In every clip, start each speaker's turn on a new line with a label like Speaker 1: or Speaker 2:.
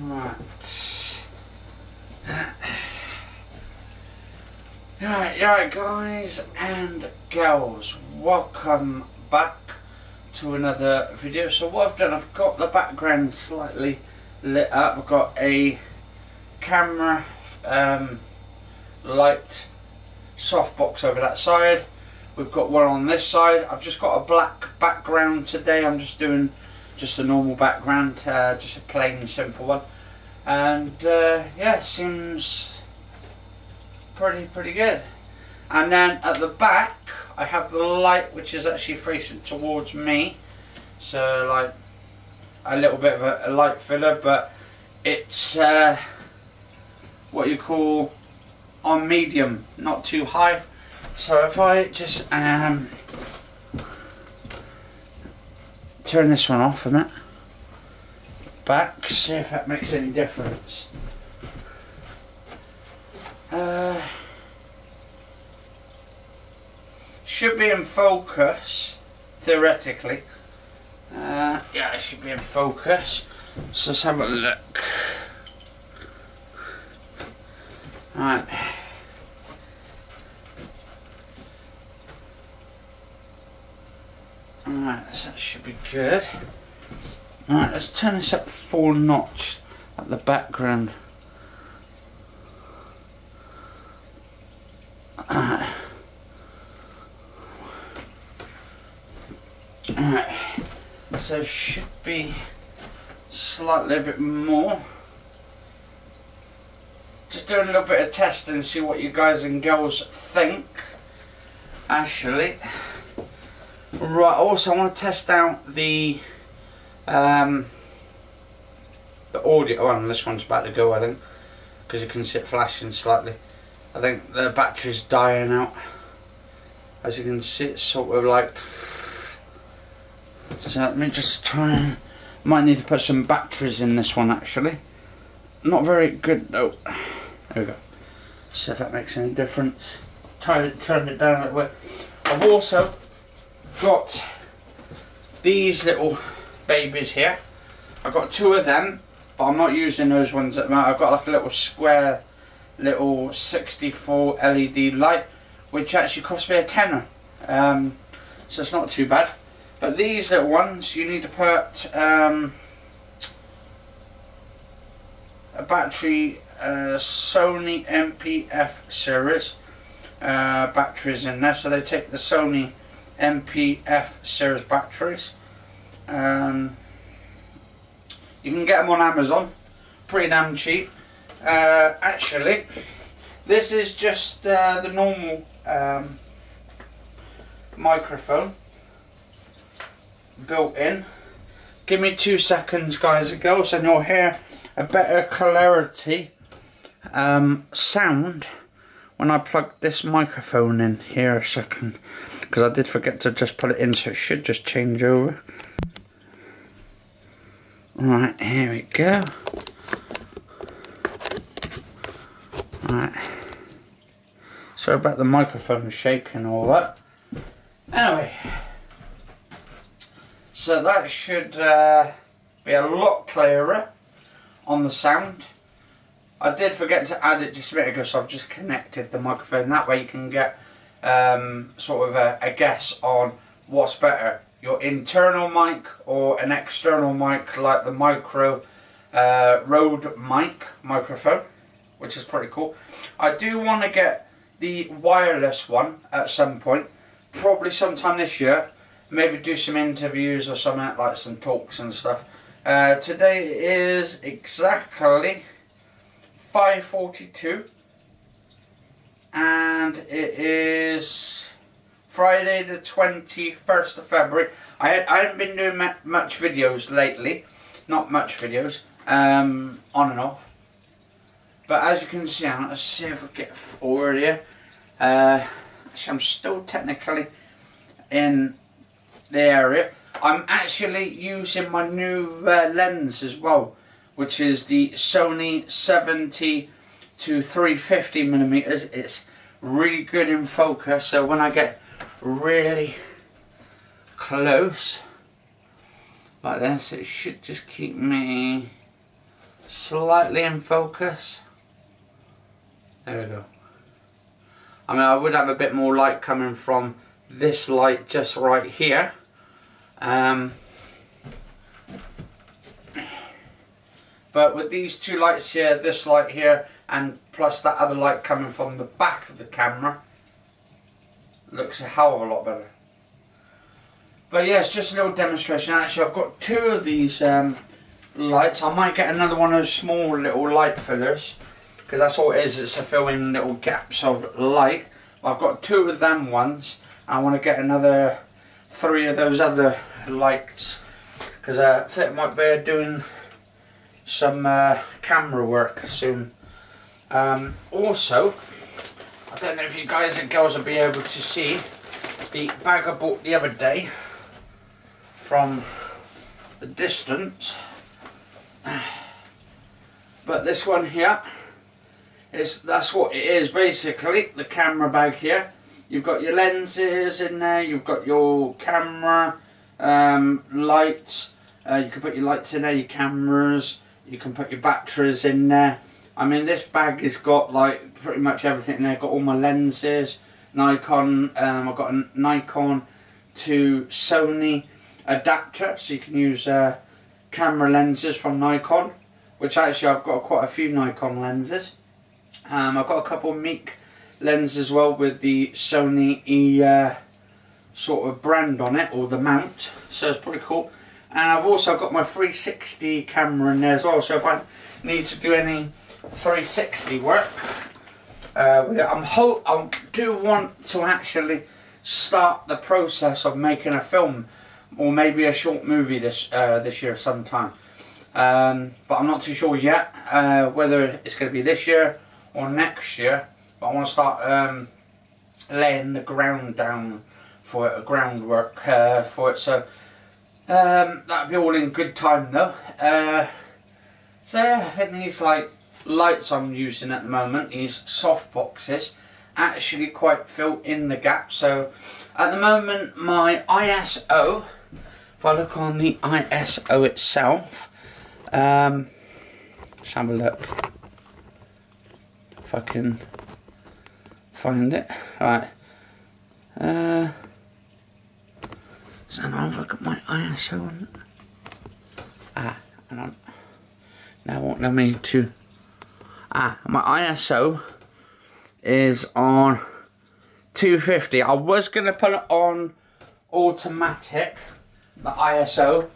Speaker 1: Alright guys and girls, welcome back to another video. So what I've done, I've got the background slightly lit up. I've got a camera light softbox over that side. We've got one on this side. I've just got a black background today. I'm just doing just a normal background, just a plain simple one, and yeah, seems pretty good. And then at the back I have the light, which is actually facing towards me, so like a little bit of a light filler, but it's what you call on medium, not too high. So if I just turn this one off a minute, back, see if that makes any difference. Should be in focus, theoretically. Yeah, it should be in focus. So let's have a look. Right. Alright, that should be good. Alright, let's turn this up 4 notch at the background. Alright. Alright, so should be slightly a bit more. Just doing a little bit of testing, see what you guys and girls think. Actually, right. Also, I want to test out the audio one. This one's about to go, I think, because you can see it flashing slightly. I think the battery's dying out. As you can see, it's sort of like. So let me just try and. Might need to put some batteries in this one actually. Not very good though. There we go. See if that makes any difference. Turn it down a little bit. I've also got these little babies here. I've got 2 of them, but I'm not using those ones at the moment. I've got like a little square, little 64 LED light, which actually cost me a tenner. So it's not too bad. But these little ones, you need to put a battery, Sony MPF series batteries in there. So they take the Sony MPF series batteries. You can get them on Amazon, pretty damn cheap. Actually, this is just the normal microphone built in. Give me 2 seconds guys and girls and you'll hear a better clarity sound when I plug this microphone in. Here a second, because I did forget to just put it in, so it should just change over. Right, here we go. Right, sorry about the microphone shaking and all that. Anyway, so that should be a lot clearer on the sound. I did forget to add it just a minute ago, so I've just connected the microphone. That way you can get sort of a guess on what's better, your internal mic or an external mic like the micro Rode mic microphone, which is pretty cool. I do want to get the wireless one at some point, probably sometime this year. Maybe do some interviews or something, like some talks and stuff. Today is exactly 5:42 and it is Friday the 21st of February. I haven't been doing much videos lately, not much videos, on and off. But as you can see, let's see if I get forward here. Actually, I'm still technically in the area. I'm actually using my new lens as well, which is the Sony 70 to 350 millimeters. It's really good in focus, so when I get really close like this, it should just keep me slightly in focus. There we go. I mean, I would have a bit more light coming from this light just right here. But with these two lights here, this light here, and plus that other light coming from the back of the camera, looks a hell of a lot better. But yeah, it's just a little demonstration. Actually, I've got two of these lights. I might get another one of those small little light fillers, because that's all it is. It's a fill in little gaps of light. I've got two of them ones. I want to get another 3 of those other lights, because I think I might be doing some camera work soon. Also, I don't know if you guys and girls will be able to see the bag I bought the other day from the distance, but this one here that's what it is basically. The camera bag here, you've got your lenses in there, you've got your camera lights, you can put your lights in there, your cameras, you can put your batteries in there. I mean, this bag has got like pretty much everything in there. Got all my lenses, Nikon, I've got a Nikon to Sony adapter, so you can use camera lenses from Nikon, which actually I've got quite a few Nikon lenses. I've got a couple of Meek lenses as well with the Sony sort of brand on it, or the mount, so it's pretty cool. And I've also got my 360 camera in there as well, so if I need to do any 360 work, I do want to actually start the process of making a film, or maybe a short movie this year sometime. But I'm not too sure yet whether it's going to be this year or next year. But I want to start laying the ground down for it, groundwork for it. So that'll be all in good time though. So yeah, I think these like lights I'm using at the moment, these SoftBoxes, actually quite fill in the gap. So at the moment my ISO, if I look on the ISO itself, let's have a look if I can find it. Right, so now I've look at my ISO on. Hang on. Now won't let me to. My ISO is on 250. I was gonna put it on automatic, the ISO,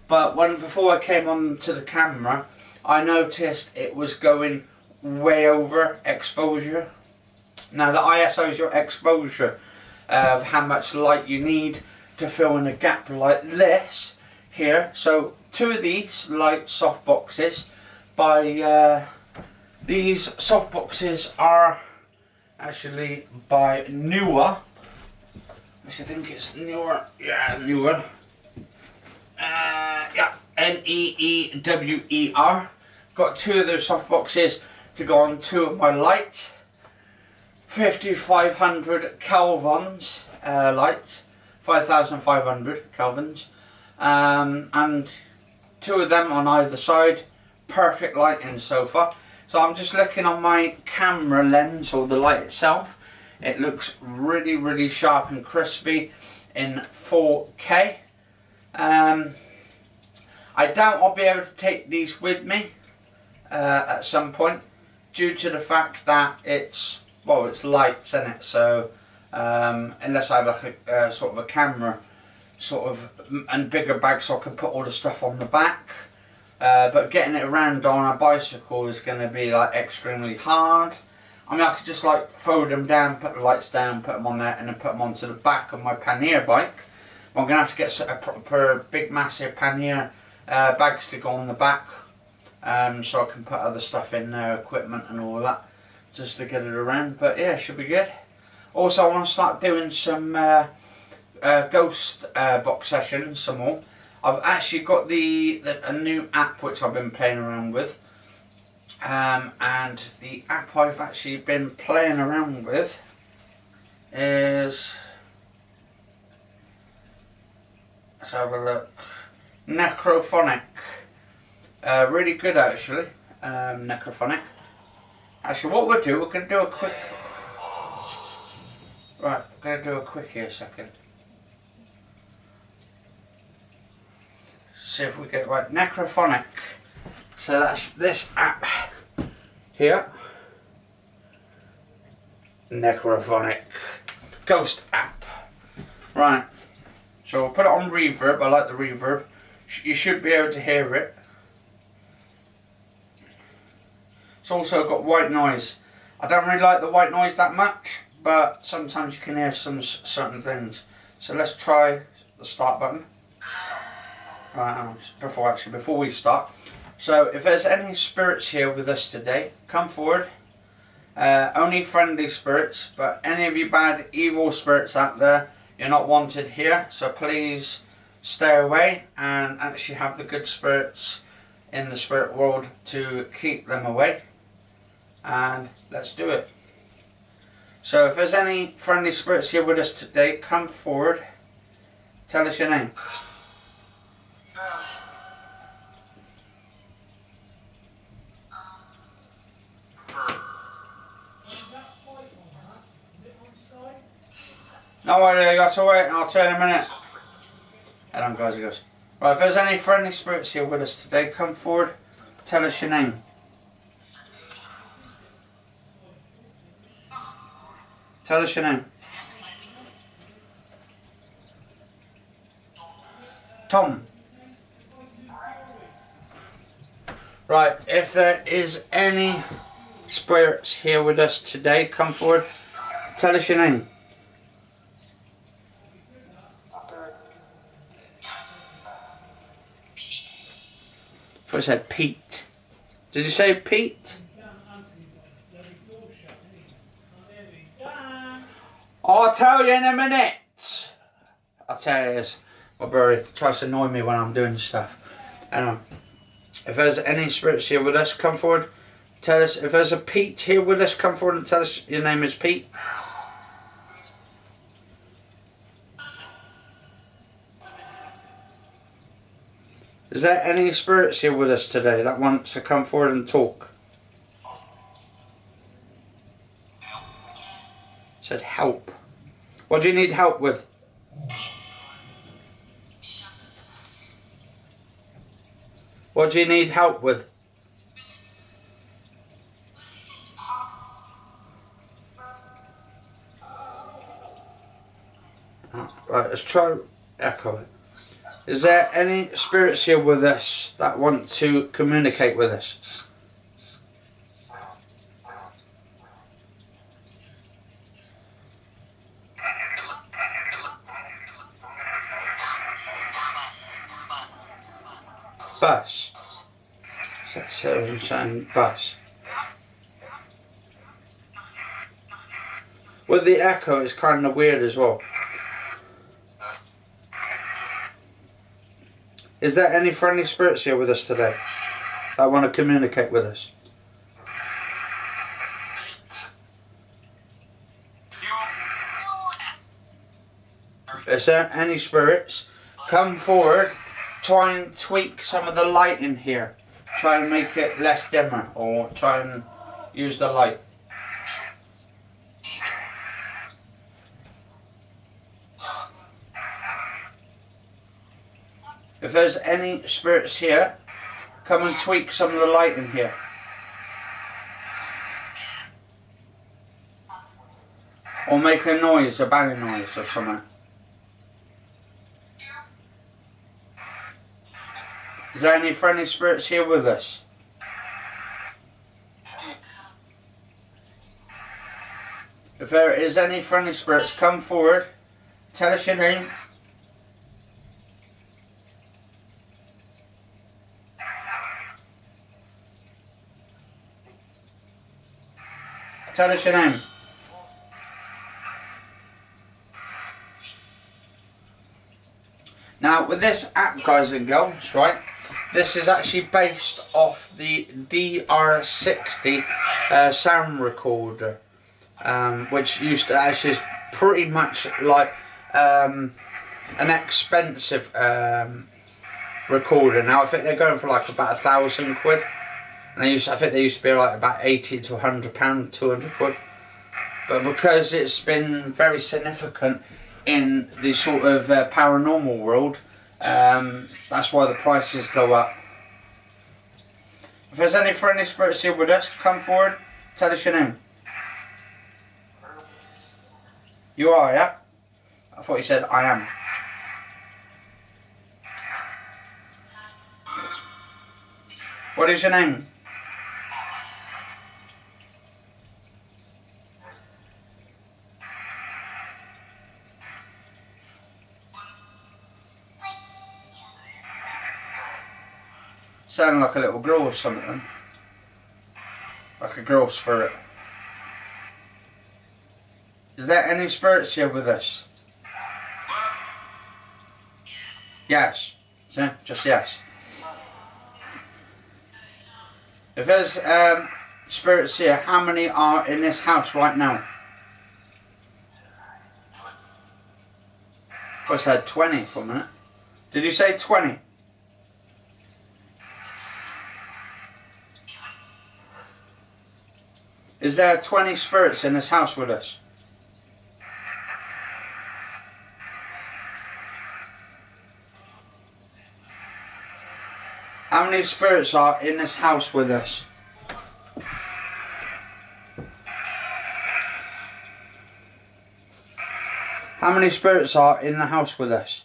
Speaker 1: but before I came on to the camera, I noticed it was going way over exposure. Now the ISO is your exposure of how much light you need to fill in a gap like this here. So two of these light SoftBoxes by these SoftBoxes are actually by Newer. I think it's Newer. Yeah, Newer. Yeah, Neewer. Got two of those SoftBoxes to go on two of my lights. 5500 kelvins lights, 5500 kelvins, and two of them on either side. Perfect lighting so far. So I'm just looking on my camera lens, or the light itself. It looks really, really sharp and crispy in 4K. I doubt I'll be able to take these with me at some point, due to the fact that it's lights in it. So unless I have like a sort of a camera and bigger bag, so I can put all the stuff on the back. But getting it around on a bicycle is going to be like extremely hard. I mean, I could just like fold them down, put the lights down, put them on there, and then put them onto the back of my pannier bike. I'm going to have to get a proper big massive pannier bags to go on the back, so I can put other stuff in there, equipment and all that, just to get it around. But yeah, it should be good. Also, I want to start doing some ghost box sessions some more. I've actually got a new app which I've been playing around with, and the app I've actually been playing around with is, let's have a look, Necrophonic. Really good actually, Necrophonic. Actually what we'll do, we're going to do a quick... Right, we're going to do a quick here a second. See if we get it right. Necrophonic. So that's this app here. Necrophonic. Ghost app. Right. So we'll put it on reverb. I like the reverb. You should be able to hear it. It's also got white noise. I don't really like the white noise that much, but sometimes you can hear some certain things. So let's try the start button. Right, before we start. So if there's any spirits here with us today, come forward. Only friendly spirits, but any of you bad, evil spirits out there, you're not wanted here. So please stay away and actually have the good spirits in the spirit world to keep them away. And let's do it. So if there's any friendly spirits here with us today, come forward. Tell us your name. No idea, you have to wait and I'll tell you in a minute. Head on guys, it goes. Right, if there's any friendly spirits here with us today, come forward, tell us your name. Tell us your name. Tom. Right, if there is any spirits here with us today, come forward, tell us your name. I said Pete. Did you say Pete? I'll tell you in a minute. I'll tell you this. My brother tries to annoy me when I'm doing stuff. Anyway, if there's any spirits here with us, come forward. Tell us. If there's a Pete here with us, come forward and tell us your name is Pete. Is there any spirits here with us today that wants to come forward and talk? Said help. What do you need help with? What do you need help with? Right, let's try echo it. Is there any spirits here with us that want to communicate with us? Bus. So saying bus. With the echo, it's kind of weird as well. Is there any friendly spirits here with us today that want to communicate with us? Is there any spirits? Come forward, try and tweak some of the light in here. Try and make it less dimmer, or try and use the light. If there's any spirits here, come and tweak some of the light in here. Or make a noise, a banging noise or something. Is there any friendly spirits here with us? If there is any friendly spirits, come forward, tell us your name. Tell us your name. Now with this app, guys and girls, right, this is actually based off the DR60 sound recorder, which used to actually is pretty much like an expensive recorder now. I think they're going for like about £1,000. And I think they used to be like about £80 to £100, 200 quid. But because it's been very significant in the sort of paranormal world, that's why the prices go up. If there's any friendly spirits here with us, come forward, tell us your name. You are, yeah? I thought you said I am. What is your name? Sound like a little girl or something. Like a girl spirit. Is there any spirits here with us? Yes. See? Just yes. If there's spirits here, how many are in this house right now? I said 20 for a minute. Did you say 20? Is there 20 spirits in this house with us? How many spirits are in this house with us? How many spirits are in the house with us?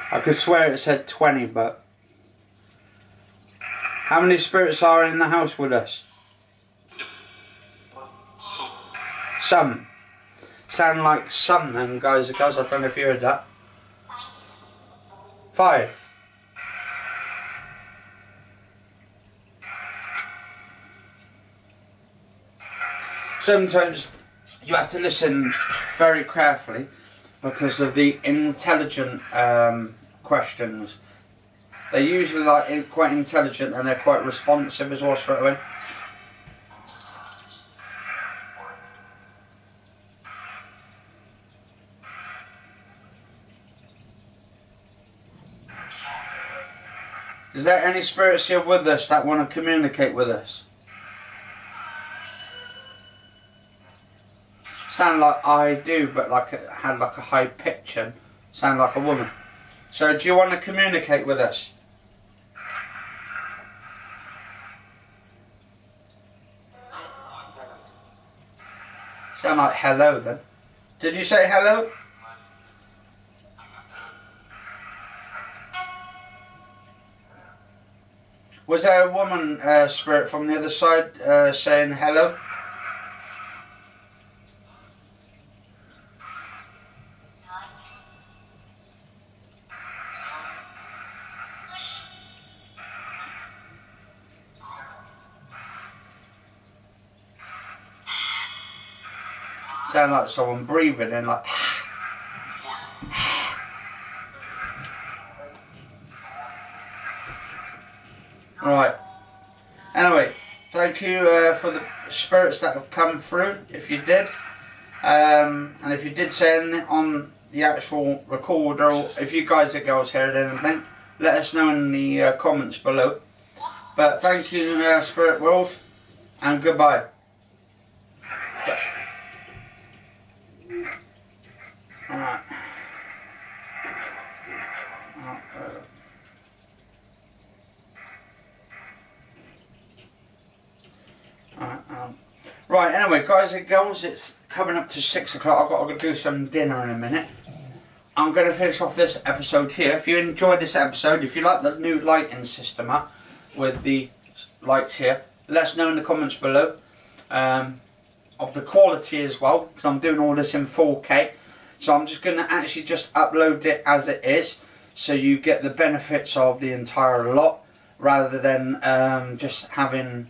Speaker 1: I could swear it said 20, but... How many spirits are in the house with us? Some. Sound like some then, guys and girls. I don't know if you heard that. 5. Sometimes you have to listen very carefully because of the intelligent questions. They're usually like quite intelligent and they're quite responsive as well straight away. Is there any spirits here with us that want to communicate with us? Sound like I do, but like it had like a high pitch and sound like a woman. So do you want to communicate with us? Sound like hello then. Did you say hello? Was there a woman spirit from the other side saying hello? Sound like someone breathing in like... Right. Anyway, thank you for the spirits that have come through, if you did. And if you did say anything on the actual recorder, or if you guys or girls heard anything, let us know in the comments below. But thank you, Spirit World, and goodbye. Alright. Right, anyway, guys and girls, it's coming up to 6 o'clock. I've got to go do some dinner in a minute. I'm going to finish off this episode here. If you enjoyed this episode, if you like the new lighting system with the lights here, let us know in the comments below. Of the quality as well, because I'm doing all this in 4K. So I'm just going to actually just upload it as it is, so you get the benefits of the entire lot, rather than just having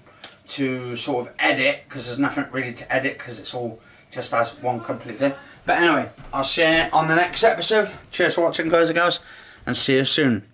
Speaker 1: to sort of edit, because there's nothing really to edit, because it's all just as one complete thing. But anyway, I'll see you on the next episode. Cheers for watching, guys and girls, and see you soon.